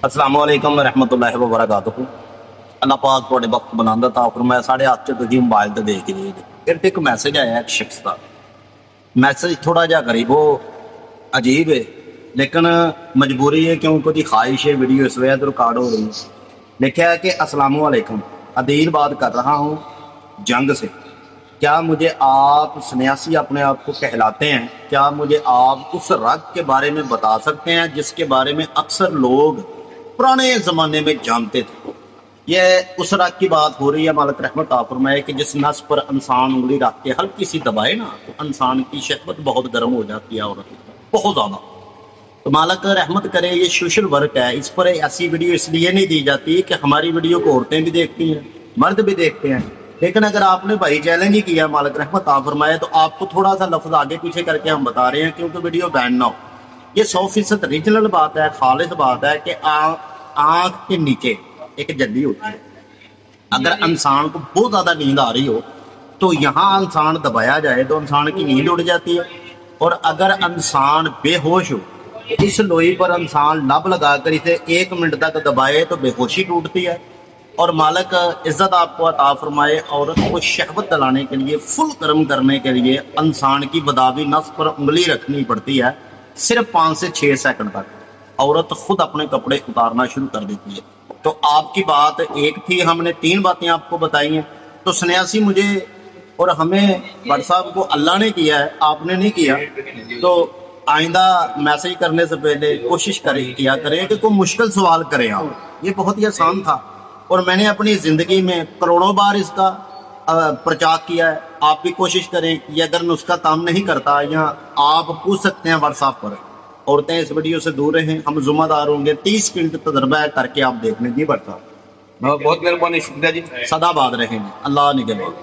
अस्सलाम वालेकुम रहमतुल्लाहि व बरकातुहू। अल्लाह पाक थोड़े वक्त बनांदा था और मैं 8:30 तुझी मोबाइल ते देख रही फिर एक मैसेज आया एक शख्स का। मैसेज थोड़ा जा गरीब हो अजीब है, लेकिन मजबूरी है क्योंकि उसकी ख्वाहिश है वीडियो इस वजह से रिकॉर्ड हो रही है। लिखा है कि अस्सलाम वालेकुम, अदील बात कर रहा हूँ जंग से। क्या मुझे आप सन्यासी अपने आप को कहलाते हैं? क्या मुझे आप उस रग के बारे में बता सकते हैं जिसके बारे में अक्सर लोग पुराने ज़माने में जानते थे? यह उस रग की बात हो रही है मालिक रहमत फरमाए कि जिस नस पर इंसान उंगली रख के हल्की सी दबाए ना तो इंसान की शहवत बहुत गर्म हो जाती है, औरत बहुत ज़्यादा। तो मालिक रहमत करे, ये सोशल वर्क है, इस पर ऐसी वीडियो इसलिए नहीं दी जाती कि हमारी वीडियो को औरतें भी देखती हैं, मर्द भी देखते हैं। लेकिन अगर आपने भाई चैलेंज ही किया मालिक रहमत फरमाए तो आपको थोड़ा सा लफ्ज आगे पीछे करके हम बता रहे हैं क्योंकि वीडियो बैन ना हो। ये 100% रीजनल बात है, खालिस बात है कि आँख के नीचे एक जल्दी होती है। अगर इंसान को बहुत ज़्यादा नींद आ रही हो तो यहाँ इंसान दबाया जाए तो इंसान की नींद उड़ जाती है। और अगर इंसान बेहोश हो, इस लोई पर इंसान लब लगाकर इसे 1 मिनट तक दबाए तो बेहोशी टूटती है। और मालिक इज्जत आपको अता फरमाए, औरत को शहवत दिलाने के लिए, फुल गर्म करने के लिए इंसान की बदावी नस पर उंगली रखनी पड़ती है सिर्फ 5 से 6 सेकंड तक। औरत खुद अपने कपड़े उतारना शुरू कर देती है। तो आपकी बात एक थी, हमने 3 बातें आपको बताई हैं। तो सन्यासी मुझे और हमें भट्ट साहब को अल्लाह ने किया है, आपने नहीं किया। तो आइंदा मैसेज करने से पहले कोशिश किया करें कि कोई मुश्किल सवाल करें आप। ये बहुत ही आसान था और मैंने अपनी ज़िंदगी में करोड़ों बार इसका प्रचार किया है। आप भी कोशिश करें, ये अगर नुस्खा काम नहीं करता या आप पूछ सकते हैं व्हाट्सएप पर। औरतें इस वीडियो से दूर रहें, हम जुम्मेदार होंगे। 30 मिनट तजर्बा करके आप देख लें जी। भट्ट साहब बहुत मेहरबानी, शुक्रिया जी। सदाबाद रहेंगे, अल्लाह निगहबान।